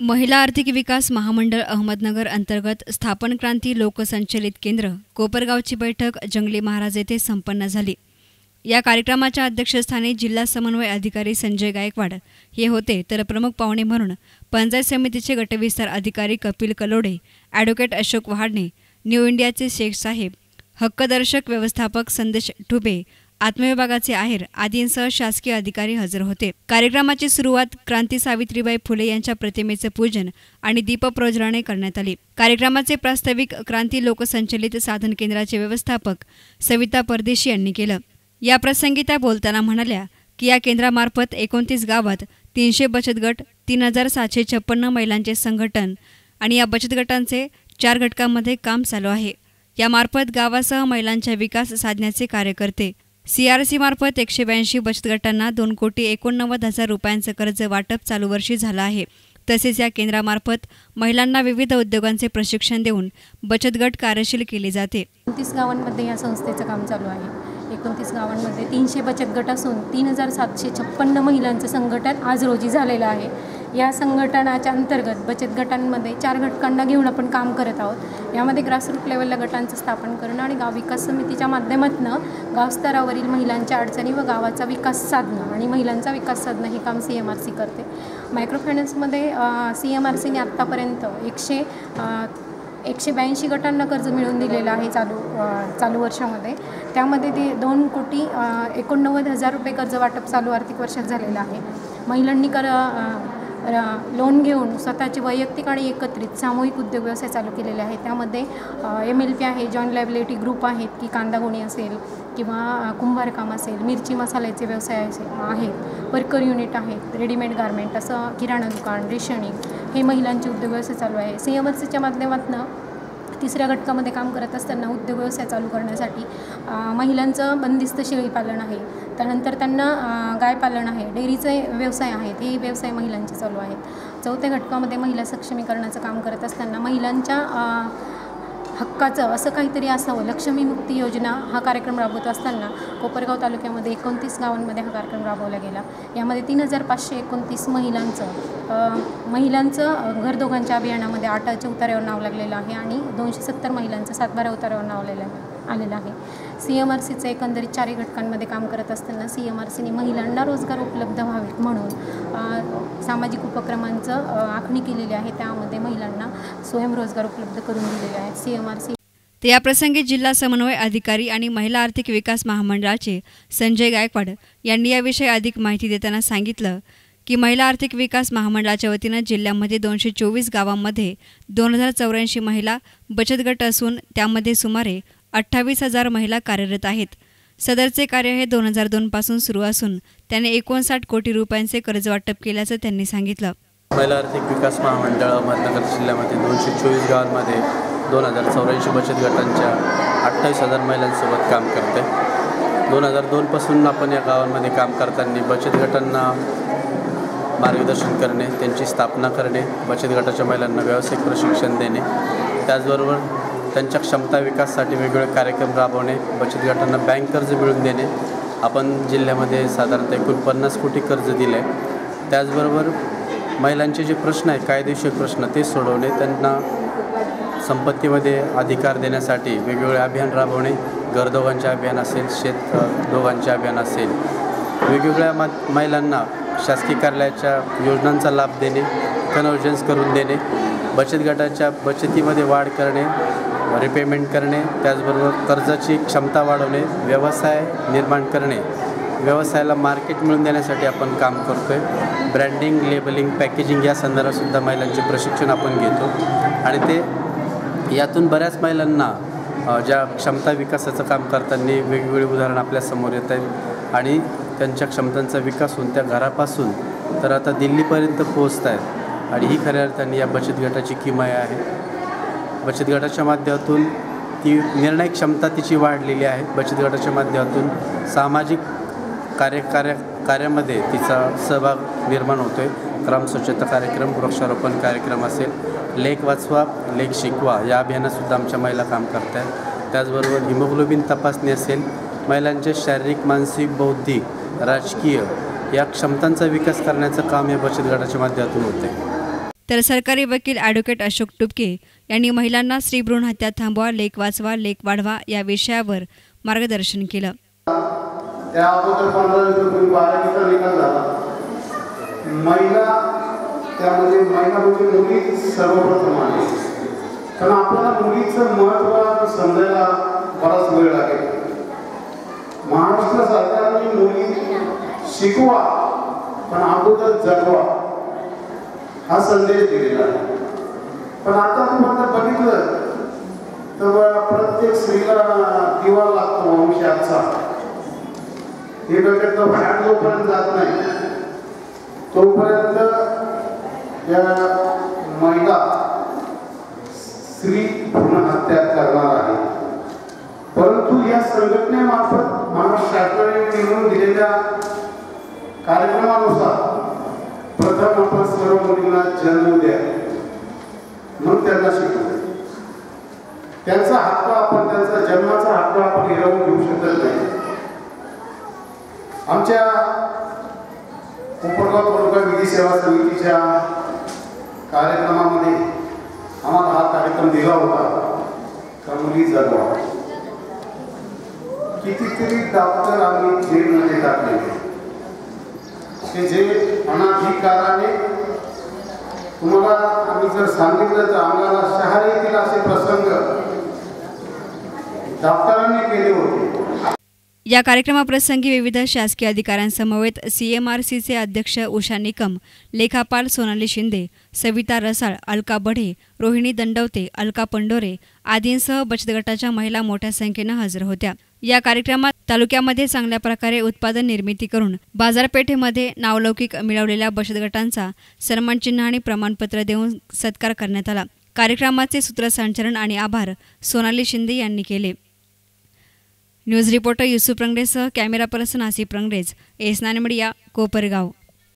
महिला आर्थिक विकास महामंडळ अहमदनगर अंतर्गत स्थापन क्रांती लोकसंचलित केंद्र कोपरगावची बैठक जंगली महाराज येथे संपन्न झाली। या कार्यक्रमाच्या अध्यक्षस्थानी जिल्हा समन्वय अधिकारी संजय गायकवाड हे होते, तर प्रमुख पाहुणे म्हणून पंचायत समितीचे गटविस्तार अधिकारी कपिल कलोडे, ॲडव्होकेट अशोक वहाडणे, न्यू इंडियाचे शेख साहेब, हक्कदर्शक व्यवस्थापक संदेश ठुबे, आत्मविभागाचे आहेर आदींसह शासकीय अधिकारी हजर होते। कार्यक्रमाची सुरुवात क्रांती सावित्रीबाई फुले यांच्या प्रतिमेचे पूजन आणि दीपप्रज्वलनाने करण्यात आली। कार्यक्रमाचे प्रास्ताविक क्रांती लोकसंचलित साधन केंद्राचे व्यवस्थापक सविता परदेशी यांनी केलं। या प्रसंगी त्या बोलताना म्हणाल्या की या केंद्रामार्फत 29 गावात 300 बचत गट, 3756 महिलांचे संघटन आणि या बचत गटांचे 4 घटकांमध्ये काम चालू आहे। यामार्फत गावासह महिलांचा विकास साधण्याचे कार्य करते। CRC मार्फत 182 बचत गटांना 2,89,00,000 रुपयांचं कर्ज वाटप चालू वर्षी झालं आहे। तसेच या केंद्रामार्फत महिलांना विविध उद्योगांचे प्रशिक्षण देऊन बचत गट कार्यशील केले जाते। 29 गावांमध्ये या संस्थेचं काम चालू आहे। 29 गावांमध्ये 300 बचत गट असून 3756 महिलांचं संघटन आज रोजी झालेलं आहे। या संघटनाच्या अंतर्गत बचत गटांमध्ये 4 घटकांना घेऊन आपण काम करत आहोत। यामध्ये ग्रासरूट लेवलला गटांचं स्थापन करणं आणि गाव विकास समितीच्या माध्यमातून गाव स्तरावरील महिलांच्या अडचणी व गावाचा विकास साधणं आणि महिलांचा विकास साधणं हे काम CMRC करते। मायक्रो फायनान्समध्ये CMRCने आत्तापर्यंत 182 गटांना कर्ज मिळवून दिलेलं आहे चालू वर्षामध्ये। त्यामध्ये ते 2,89,00,000 रुपये कर्ज वाटप चालू आर्थिक वर्षात झालेलं आहे। महिलांनी लोन घेऊन स्वतःचे वैयक्तिक आणि एकत्रित सामूहिक उद्योग व्यवसाय चालू केलेले आहेत। त्यामध्ये MLP आहे, जॉईंट लायबिलिटी ग्रुप आहेत की कांदा गोणी असेल किंवा कुंभारकाम असेल, मिरची मसाल्याचे व्यवसाय आहेत, वर्कर युनिट आहेत, रेडीमेड गारमेंट असं किराणा दुकान, रेशनिंग हे महिलांचे उद्योग व्यवसाय चालू आहे। CMRCच्या माध्यमातून 3ऱ्या घटकामध्ये काम करत असताना उद्योग व्यवसाय चालू करण्यासाठी महिलांचं बंदिस्त शेळी पालन आहे, त्यानंतर त्यांना गाय पालन आहे, डेअरीचे व्यवसाय आहेत, हे व्यवसाय महिलांचे चालू आहेत। 4थ्या घटकामध्ये महिला सक्षमीकरणाचं काम करत असताना महिलांच्या हक्काचं असं काहीतरी असावं, लक्ष्मी मुक्ती योजना हा कार्यक्रम राबवत असताना कोपरगाव तालुक्यामध्ये 29 गावांमध्ये हा कार्यक्रम राबवला गेला। यामध्ये 3529 महिलांचं घरदोघांच्या अभियानामध्ये 8च्या उतार्यावर नाव लागलेलं आहे आणि 270 महिलांचं 7-12 उतार्यावर नाव आलेलं आहे। CMRCचं एकंदरीत 4 घटकांमध्ये काम करत असताना CMRCने महिलांना रोजगार उपलब्ध व्हावेत म्हणून सामाजिक उपक्रमांचं आखणी केलेली आहे। त्यामध्ये महिलांना स्वयंरोजगार उपलब्ध करून दिलेले आहेत। CMRC या प्रसंगी जिल्हा समन्वय अधिकारी आणि महिला आर्थिक विकास महामंडळाचे संजय गायकवाड यांनी याविषयी अधिक माहिती देताना सांगितलं की महिला आर्थिक विकास महामंडळाच्या वतीनं जिल्ह्यामध्ये 224 गावांमध्ये 2084 महिला बचत गट असून त्यामध्ये सुमारे 28,000 महिला कार्यरत आहेत। सदरचे कार्य हे 2002 पासून सुरू असून त्याने 59 कोटी रुपयांचे कर्ज वाटप केल्याचं त्यांनी सांगितलं। महिला आर्थिक विकास महामंडळ अहमदनगर जिल्ह्यामध्ये 224 गावांमध्ये 2084 बचत गटांच्या 28,000 महिलांसोबत काम करते। 2002 पासून आपण या गावांमध्ये काम करताना बचत गटांना मार्गदर्शन करणे, त्यांची स्थापना करणे, बचत गटाच्या महिलांना व्यावसायिक प्रशिक्षण देणे, त्याचबरोबर त्यांच्या क्षमता विकासासाठी वेगवेगळे कार्यक्रम राबवणे, बचत गटांना बँक कर्ज मिळवून देणे। आपण जिल्ह्यामध्ये साधारणतः एकूण 50 कोटी कर्ज दिले आहे। त्याचबरोबर महिलांचे जे प्रश्न आहेत, कायदेशीर प्रश्न ते सोडवणे, त्यांना संपत्तीमध्ये अधिकार देण्यासाठी वेगवेगळे अभियान राबवणे, घरदोघांचे अभियान असेल, शेत दोघांचे अभियान असेल, वेगवेगळ्या महिलांना शासकीय कार्यालयाच्या योजनांचा लाभ देणे, कन्व्हर्जन्स करून देणे, बचत गटाच्या बचतीमध्ये वाढ करणे, रिपेमेंट करणे, त्याचबरोबर कर्जाची क्षमता वाढवणे, व्यवसाय निर्माण करणे, व्यवसायाला मार्केट मिळवून देण्यासाठी आपण काम करतो आहे। ब्रँडिंग, लेबलिंग, पॅकेजिंग या संदर्भातसुद्धा महिलांचे प्रशिक्षण आपण घेतो आणि ते यातून बऱ्याच महिलांना ज्या क्षमता विकासाचं काम करताना वेगवेगळी उदाहरणं आपल्यासमोर येत आहेत आणि त्यांच्या क्षमतांचा विकास होऊन त्या घरापासून तर आता दिल्लीपर्यंत पोहोचत आहेत आणि ही खऱ्या अर्थाने या बचत गटाची किमया आहे। बचत गटाच्या माध्यमातून ती निर्णय क्षमता तिची वाढलेली आहे। बचत गटाच्या माध्यमातून सामाजिक कार्यामध्ये तिचा सहभाग निर्माण होतो आहे। ग्रामस्वच्छता कार्यक्रम, वृक्षारोपण कार्यक्रम असेल, लेख वाचवा, लेख शिकवा या अभियानातसुद्धा आमच्या महिला काम करत आहेत। त्याचबरोबर हिमोग्लोबिन तपासणी असेल, महिलांचे शारीरिक, मानसिक, बौद्धिक, राजकीय या क्षमतांचा विकास करण्याचं काम या बचत गटाच्या माध्यमातून होते। तर सरकारी वकील ॲडव्होकेट अशोक टुपके यांनी महिलांना स्त्री भ्रूण हत्या थांबवा, लेक वाचवा, लेक वाढवा या विषयावर मार्गदर्शन केलं. त्या अगोदर 15 दिवसापूर्वी 12वीचा निकाल झाला. महिला त्यामध्ये महिला म्हणजे मुली सर्वप्रथम आहे. कारण आपल्याला मुलीचं महत्त्व समजायला बराच वेळ लागेल. महाराष्ट्र सरकारने मुली शिकवा पण अगोदर जगवा हा संदेश दिलेला आहे. पण आता तुम्हाला बघितलं तर प्रत्येक स्त्रीला दिवा लागतो वंशाचा. हे डोक्यात फॅट जोपर्यंत जात नाही तोपर्यंत या महिला स्त्री भ्रूण हत्या करणार आहे. परंतु या संघटनेमार्फत महाराष्ट्र शासनाने निवडून दिलेल्या कार्यक्रमानुसार प्रथम आपण सर्व मुलींना जन्म द्या, मग त्यांना शिकवू. त्यांचा हक्क आपण त्यांचा जन्माचा हक्क आपण हिरावून घेऊ शकत नाही. आमच्या कोपरगाव तालुका विधी सेवा समितीच्या कार्यक्रमामध्ये आम्हाला हा कार्यक्रम दिला होता का मुली जगवा. कितीतरी डॉक्टर आम्ही जेलमध्ये टाकले की जे अनाधिकाराने तुम्हाला आम्ही जर सांगितलं तर आम्हाला शहारे येतील असे प्रसंग डॉक्टरांनी केले होते. या कार्यक्रमाप्रसंगी विविध शासकीय अधिकाऱ्यांसमवेत CMRCचे अध्यक्ष उषा निकम, लेखापाल सोनाली शिंदे, सविता रसाळ, अलका बढे, रोहिणी दंडवते, अलका पंडोरे आदींसह बचत गटाच्या महिला मोठ्या संख्येनं हजर होत्या. या कार्यक्रमात तालुक्यामध्ये चांगल्या प्रकारे उत्पादन निर्मिती करून बाजारपेठेमध्ये नावलौकिक मिळवलेल्या बचत गटांचा सन्मानचिन्ह आणि प्रमाणपत्र देऊन सत्कार करण्यात आला. कार्यक्रमाचे सूत्रसंचालन आणि आभार सोनाली शिंदे यांनी केले. न्यूज रिपोर्टर युसुफ रंगरेसह camera person Asif Rangrez, S nine media, Kopargaon.